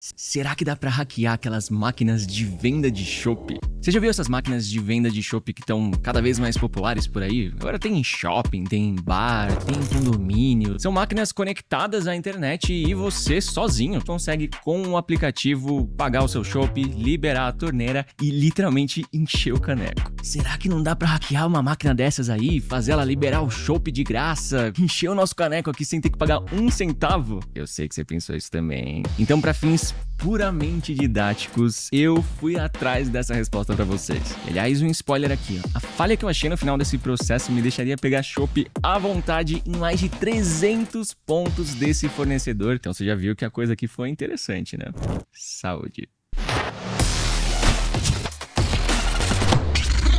Será que dá pra hackear aquelas máquinas de venda de chopp? Você já viu essas máquinas de venda de chopp que estão cada vez mais populares por aí? Agora tem em shopping, tem em bar, tem em condomínio. São máquinas conectadas à internet e você sozinho consegue com o aplicativo pagar o seu chopp, liberar a torneira e literalmente encher o caneco. Será que não dá pra hackear uma máquina dessas aí, fazer ela liberar o chopp de graça, encher o nosso caneco aqui sem ter que pagar um centavo? Eu sei que você pensou isso também. Então, pra fins puramente didáticos, eu fui atrás dessa resposta pra vocês. Aliás, um spoiler aqui, ó. A falha que eu achei no final desse processo me deixaria pegar chopp à vontade em mais de 300 pontos desse fornecedor. Então você já viu que a coisa aqui foi interessante, né? Saúde!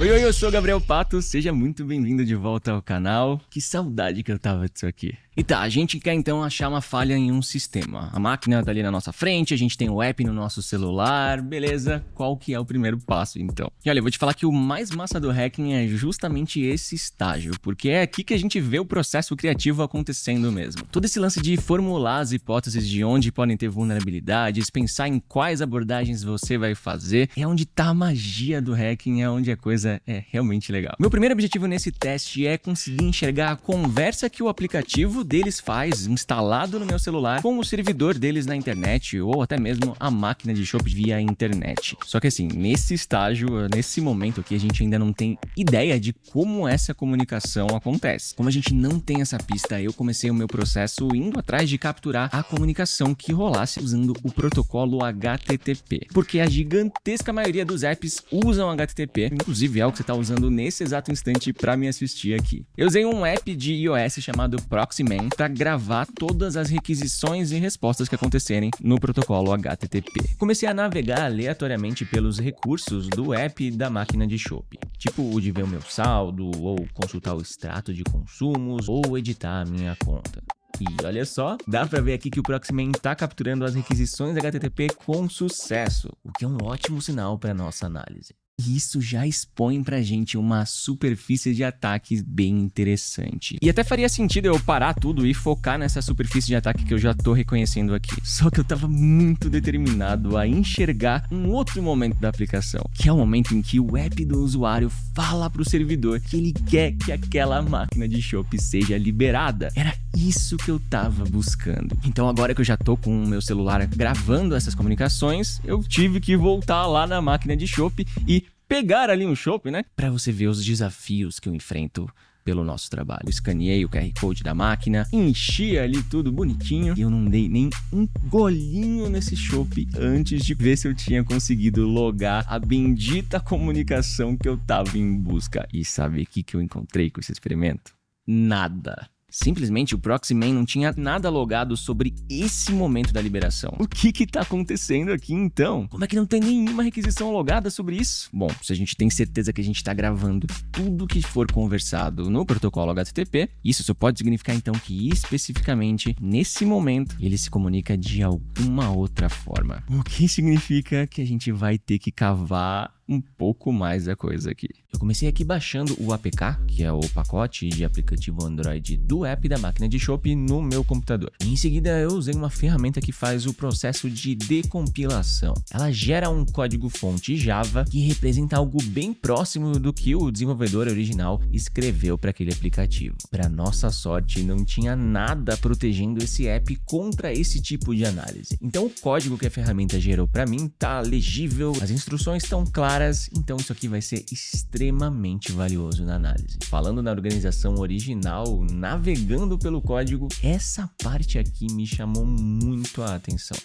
Oi, eu sou o Gabriel Pato, seja muito bem-vindo de volta ao canal. Que saudade que eu tava disso aqui. E tá, a gente quer então achar uma falha em um sistema. A máquina tá ali na nossa frente, a gente tem o app no nosso celular, beleza? Qual que é o primeiro passo então? E olha, eu vou te falar que o mais massa do hacking é justamente esse estágio, porque é aqui que a gente vê o processo criativo acontecendo mesmo. Todo esse lance de formular as hipóteses de onde podem ter vulnerabilidades, pensar em quais abordagens você vai fazer, é onde tá a magia do hacking, é onde a coisa é realmente legal. Meu primeiro objetivo nesse teste é conseguir enxergar a conversa que o aplicativo deles faz instalado no meu celular com o servidor deles na internet ou até mesmo a máquina de chopp via internet. Só que assim, nesse estágio, nesse momento aqui, a gente ainda não tem ideia de como essa comunicação acontece. Como a gente não tem essa pista, eu comecei o meu processo indo atrás de capturar a comunicação que rolasse usando o protocolo HTTP. Porque a gigantesca maioria dos apps usam HTTP, inclusive é o que você está usando nesse exato instante para me assistir aqui. Eu usei um app de iOS chamado Proxyman para gravar todas as requisições e respostas que acontecerem no protocolo HTTP. Comecei a navegar aleatoriamente pelos recursos do app da máquina de chopp, tipo o de ver o meu saldo, ou consultar o extrato de consumos, ou editar a minha conta. E olha só, dá pra ver aqui que o Proxyman tá capturando as requisições HTTP com sucesso, o que é um ótimo sinal para nossa análise. E isso já expõe pra gente uma superfície de ataque bem interessante. E até faria sentido eu parar tudo e focar nessa superfície de ataque que eu já tô reconhecendo aqui. Só que eu tava muito determinado a enxergar um outro momento da aplicação, que é o momento em que o app do usuário fala pro servidor que ele quer que aquela máquina de chopp seja liberada. Era isso que eu tava buscando. Então agora que eu já tô com o meu celular gravando essas comunicações, eu tive que voltar lá na máquina de chopp e pegar ali um chopp, né? Pra você ver os desafios que eu enfrento pelo nosso trabalho. Eu escaneei o QR Code da máquina, enchi ali tudo bonitinho e eu não dei nem um golinho nesse chopp antes de ver se eu tinha conseguido logar a bendita comunicação que eu tava em busca. E sabe o que eu encontrei com esse experimento? Nada. Simplesmente o Proxyman não tinha nada logado sobre esse momento da liberação. O que tá acontecendo aqui então? Como é que não tem nenhuma requisição logada sobre isso? Bom, se a gente tem certeza que a gente tá gravando tudo que for conversado no protocolo HTTP, isso só pode significar então que especificamente nesse momento ele se comunica de alguma outra forma. O que significa que a gente vai ter que cavar um pouco mais a coisa aqui. Eu comecei aqui baixando o APK, que é o pacote de aplicativo Android do app da máquina de chopp no meu computador. E em seguida eu usei uma ferramenta que faz o processo de decompilação. Ela gera um código-fonte Java que representa algo bem próximo do que o desenvolvedor original escreveu para aquele aplicativo. Para nossa sorte, não tinha nada protegendo esse app contra esse tipo de análise. Então o código que a ferramenta gerou para mim tá legível, as instruções estão claras, então isso aqui vai ser extremamente valioso na análise. Falando na organização original, navegando pelo código, essa parte aqui me chamou muito a atenção.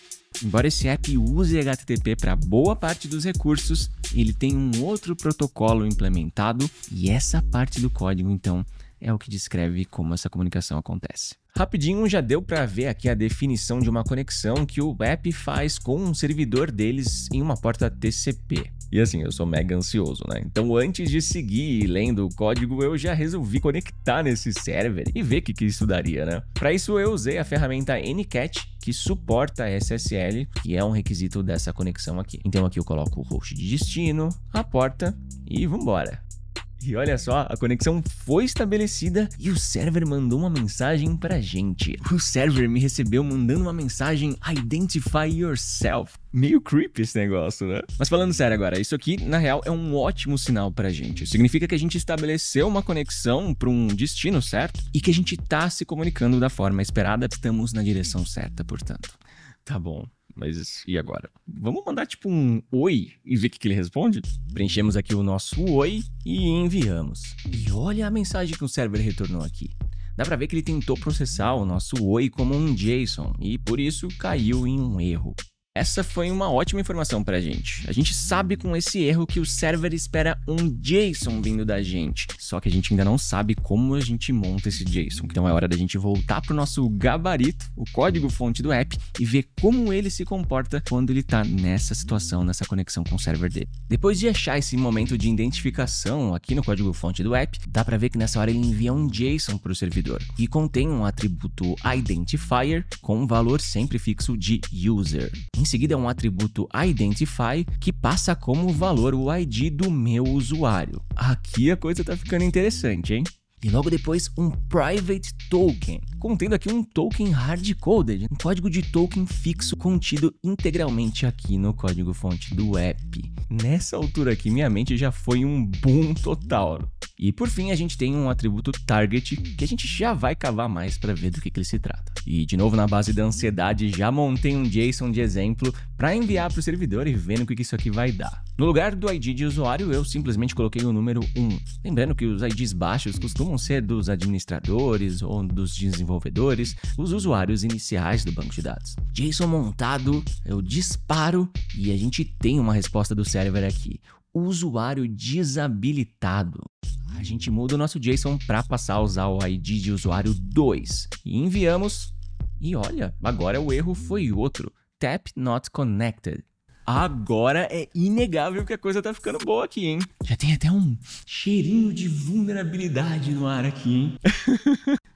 Embora esse app use HTTP para boa parte dos recursos, ele tem um outro protocolo implementado e essa parte do código, então, é o que descreve como essa comunicação acontece. Rapidinho já deu para ver aqui a definição de uma conexão que o app faz com um servidor deles em uma porta TCP. E assim, eu sou mega ansioso, né? Então antes de seguir lendo o código, eu já resolvi conectar nesse server e ver o que isso daria, né? Para isso eu usei a ferramenta Ncat, que suporta SSL, que é um requisito dessa conexão aqui. Então aqui eu coloco o host de destino, a porta e vambora. E olha só, a conexão foi estabelecida e o server mandou uma mensagem pra gente. O server me recebeu mandando uma mensagem Identify Yourself. Meio creepy esse negócio, né? Mas falando sério agora, isso aqui, na real, é um ótimo sinal pra gente. Significa que a gente estabeleceu uma conexão pra um destino certo e que a gente tá se comunicando da forma esperada. Estamos na direção certa, portanto. Tá bom. Mas e agora? Vamos mandar tipo um oi e ver o que ele responde? Preenchemos aqui o nosso oi e enviamos. E olha a mensagem que o server retornou aqui. Dá pra ver que ele tentou processar o nosso oi como um JSON e por isso caiu em um erro. Essa foi uma ótima informação pra gente. A gente sabe com esse erro que o server espera um JSON vindo da gente, só que a gente ainda não sabe como a gente monta esse JSON. Então é hora da gente voltar pro nosso gabarito, o código-fonte do app, e ver como ele se comporta quando ele tá nessa situação, nessa conexão com o server dele. Depois de achar esse momento de identificação aqui no código-fonte do app, dá pra ver que nessa hora ele envia um JSON pro servidor e contém um atributo identifier com um valor sempre fixo de user. Em seguida, um atributo identify que passa como valor o ID do meu usuário. Aqui a coisa tá ficando interessante, hein? E logo depois, um private token, contendo aqui um token hard-coded, um código de token fixo contido integralmente aqui no código-fonte do app. Nessa altura aqui, minha mente já foi um boom total. E por fim, a gente tem um atributo target que a gente já vai cavar mais para ver do que ele se trata. E de novo, na base da ansiedade, já montei um JSON de exemplo para enviar para o servidor e ver no que isso aqui vai dar. No lugar do ID de usuário, eu simplesmente coloquei o número 1. Lembrando que os IDs baixos costumam ser dos administradores ou dos desenvolvedores, os usuários iniciais do banco de dados. JSON montado, eu disparo e a gente tem uma resposta do server aqui. Usuário desabilitado. A gente muda o nosso JSON para passar a usar o ID de usuário 2. E enviamos. E olha, agora o erro foi outro. Tap not connected. Agora é inegável que a coisa tá ficando boa aqui, hein? Já tem até um cheirinho de vulnerabilidade no ar aqui, hein?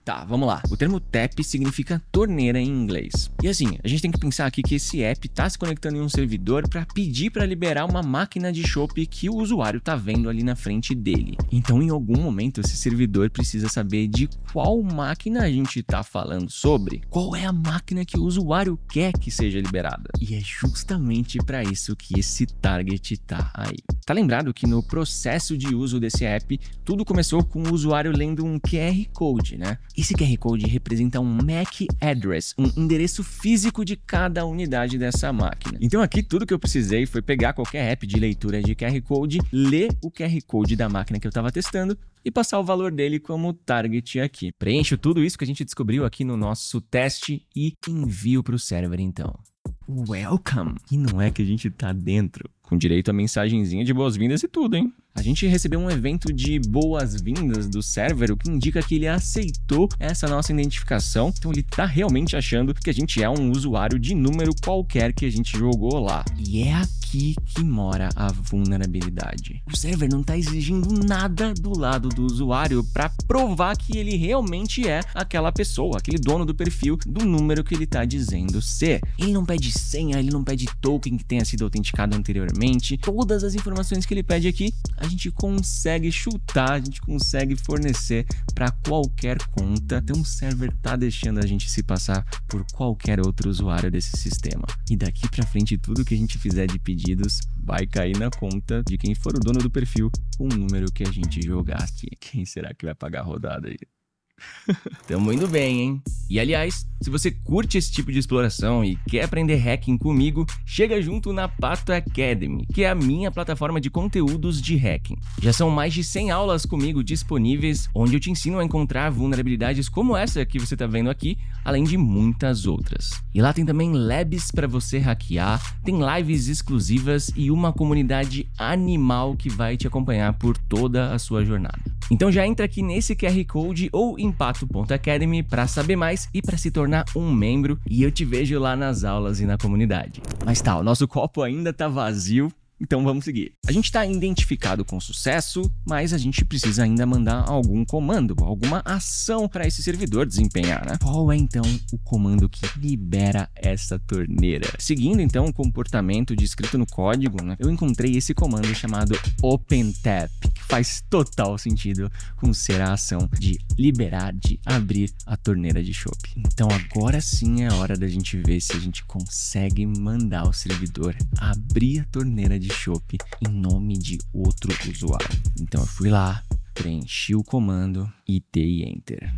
Tá, vamos lá. O termo tap significa torneira em inglês. E assim, a gente tem que pensar aqui que esse app tá se conectando em um servidor para pedir para liberar uma máquina de chopp que o usuário tá vendo ali na frente dele. Então, em algum momento, esse servidor precisa saber de qual máquina a gente tá falando sobre. Qual é a máquina que o usuário quer que seja liberada. E é justamente para isso que esse target tá aí. Tá lembrado que no processo de uso desse app, tudo começou com o usuário lendo um QR Code, né? Esse QR Code representa um MAC address, um endereço físico de cada unidade dessa máquina. Então aqui tudo que eu precisei foi pegar qualquer app de leitura de QR Code, ler o QR Code da máquina que eu estava testando e passar o valor dele como target aqui. Preencho tudo isso que a gente descobriu aqui no nosso teste e envio para o server então. Welcome! E não é que a gente tá dentro, com direito a mensagenzinha de boas-vindas e tudo, hein? A gente recebeu um evento de boas-vindas do server, o que indica que ele aceitou essa nossa identificação. Então ele tá realmente achando que a gente é um usuário de número qualquer que a gente jogou lá. E é aqui que mora a vulnerabilidade. O server não tá exigindo nada do lado do usuário para provar que ele realmente é aquela pessoa, aquele dono do perfil, do número que ele tá dizendo ser. Ele não pede senha, ele não pede token que tenha sido autenticado anteriormente. Todas as informações que ele pede aqui, a gente consegue chutar, a gente consegue fornecer para qualquer conta. Então o server tá deixando a gente se passar por qualquer outro usuário desse sistema. E daqui para frente tudo que a gente fizer de pedidos vai cair na conta de quem for o dono do perfil com o número que a gente jogar aqui. Quem será que vai pagar a rodada aí? Tamo indo bem, hein? E aliás, se você curte esse tipo de exploração e quer aprender hacking comigo, chega junto na Pato Academy, que é a minha plataforma de conteúdos de hacking. Já são mais de 100 aulas comigo disponíveis, onde eu te ensino a encontrar vulnerabilidades como essa que você tá vendo aqui, além de muitas outras. E lá tem também labs para você hackear, tem lives exclusivas e uma comunidade animal que vai te acompanhar por toda a sua jornada. Então já entra aqui nesse QR Code ou em pato.academy para saber mais e para se tornar um membro, e eu te vejo lá nas aulas e na comunidade. Mas tá, o nosso copo ainda tá vazio, então vamos seguir. A gente está identificado com sucesso, mas a gente precisa ainda mandar algum comando, alguma ação para esse servidor desempenhar, né? Qual é então o comando que libera essa torneira? Seguindo então o comportamento descrito no código, né, eu encontrei esse comando chamado OpenTap, que faz total sentido com ser a ação de liberar, de abrir a torneira de chopp. Então agora sim é hora da gente ver se a gente consegue mandar o servidor abrir a torneira de chopp em nome de outro usuário. Então eu fui lá, preenchi o comando e dei Enter.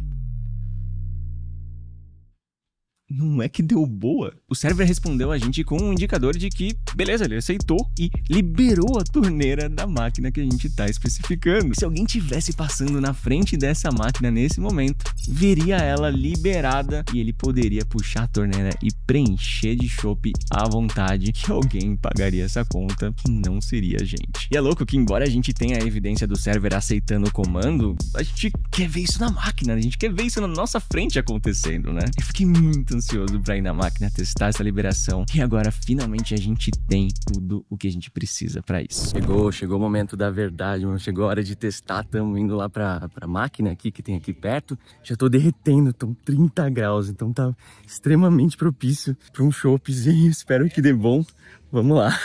Não é que deu boa? O server respondeu a gente com um indicador de que, beleza, ele aceitou e liberou a torneira da máquina que a gente está especificando. Se alguém tivesse passando na frente dessa máquina nesse momento, veria ela liberada e ele poderia puxar a torneira e preencher de chopp à vontade, que alguém pagaria essa conta que não seria a gente. E é louco que, embora a gente tenha a evidência do server aceitando o comando, a gente quer ver isso na máquina, a gente quer ver isso na nossa frente acontecendo, né? Eu fiquei muito ansioso para ir na máquina testar essa liberação e agora finalmente a gente tem tudo o que a gente precisa para isso. Chegou o momento da verdade, mano. Chegou a hora de testar. Estamos indo lá pra máquina aqui que tem aqui perto. Já tô derretendo, estão 30 graus, então tá extremamente propício para um choppzinho. Espero que dê bom. Vamos lá.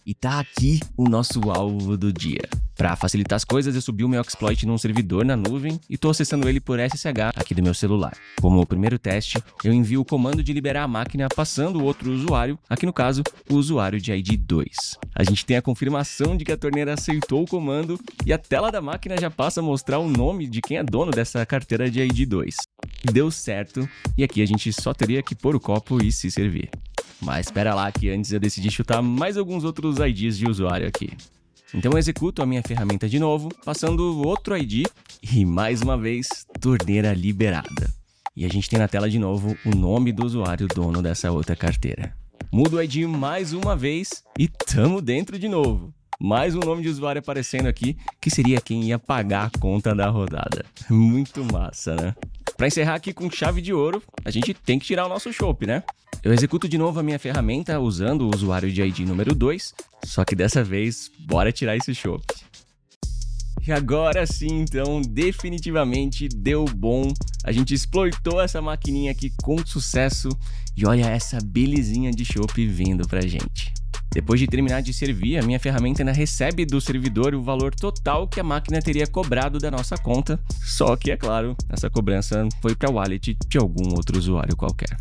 E tá aqui o nosso alvo do dia. Para facilitar as coisas, eu subi o meu exploit num servidor na nuvem e tô acessando ele por SSH aqui do meu celular. Como primeiro teste, eu envio o comando de liberar a máquina passando o outro usuário, aqui no caso, o usuário de ID 2. A gente tem a confirmação de que a torneira aceitou o comando e a tela da máquina já passa a mostrar o nome de quem é dono dessa carteira de ID 2. Deu certo e aqui a gente só teria que pôr o copo e se servir. Mas espera lá que antes eu decidi chutar mais alguns outros IDs de usuário aqui. Então eu executo a minha ferramenta de novo, passando outro ID e mais uma vez, torneira liberada. E a gente tem na tela de novo o nome do usuário dono dessa outra carteira. Mudo o ID mais uma vez e tamo dentro de novo. Mais um nome de usuário aparecendo aqui, que seria quem ia pagar a conta da rodada. Muito massa, né? Para encerrar aqui com chave de ouro, a gente tem que tirar o nosso chopp, né? Eu executo de novo a minha ferramenta usando o usuário de ID número 2, só que dessa vez, bora tirar esse chopp. E agora sim, então, definitivamente deu bom. A gente exploitou essa maquininha aqui com sucesso e olha essa belezinha de chopp vindo pra gente. Depois de terminar de servir, a minha ferramenta ainda recebe do servidor o valor total que a máquina teria cobrado da nossa conta, só que, é claro, essa cobrança foi para o wallet de algum outro usuário qualquer.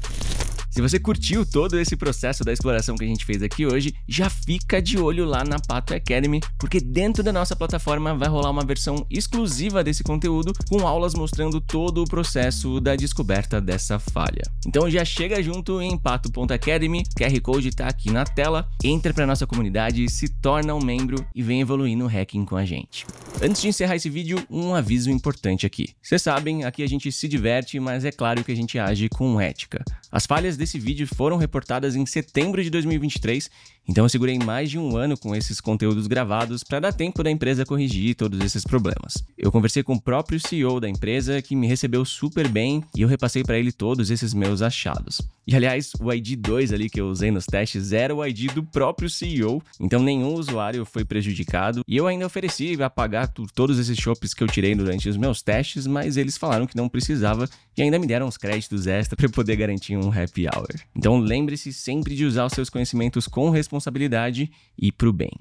Se você curtiu todo esse processo da exploração que a gente fez aqui hoje, já fica de olho lá na Pato Academy, porque dentro da nossa plataforma vai rolar uma versão exclusiva desse conteúdo, com aulas mostrando todo o processo da descoberta dessa falha. Então já chega junto em pato.academy, QR Code tá aqui na tela, entra pra nossa comunidade, se torna um membro e vem evoluir no hacking com a gente. Antes de encerrar esse vídeo, um aviso importante aqui. Vocês sabem, aqui a gente se diverte, mas é claro que a gente age com ética. As falhas desse vídeo foram reportadas em setembro de 2023, então eu segurei mais de um ano com esses conteúdos gravados para dar tempo da empresa corrigir todos esses problemas. Eu conversei com o próprio CEO da empresa, que me recebeu super bem, e eu repassei para ele todos esses meus achados. E aliás, o ID 2 ali que eu usei nos testes era o ID do próprio CEO, então nenhum usuário foi prejudicado, e eu ainda ofereci a pagar todos esses chopps que eu tirei durante os meus testes, mas eles falaram que não precisava e ainda me deram uns créditos extra para poder garantir um happy hour. Então lembre-se sempre de usar os seus conhecimentos com responsabilidade e pro bem.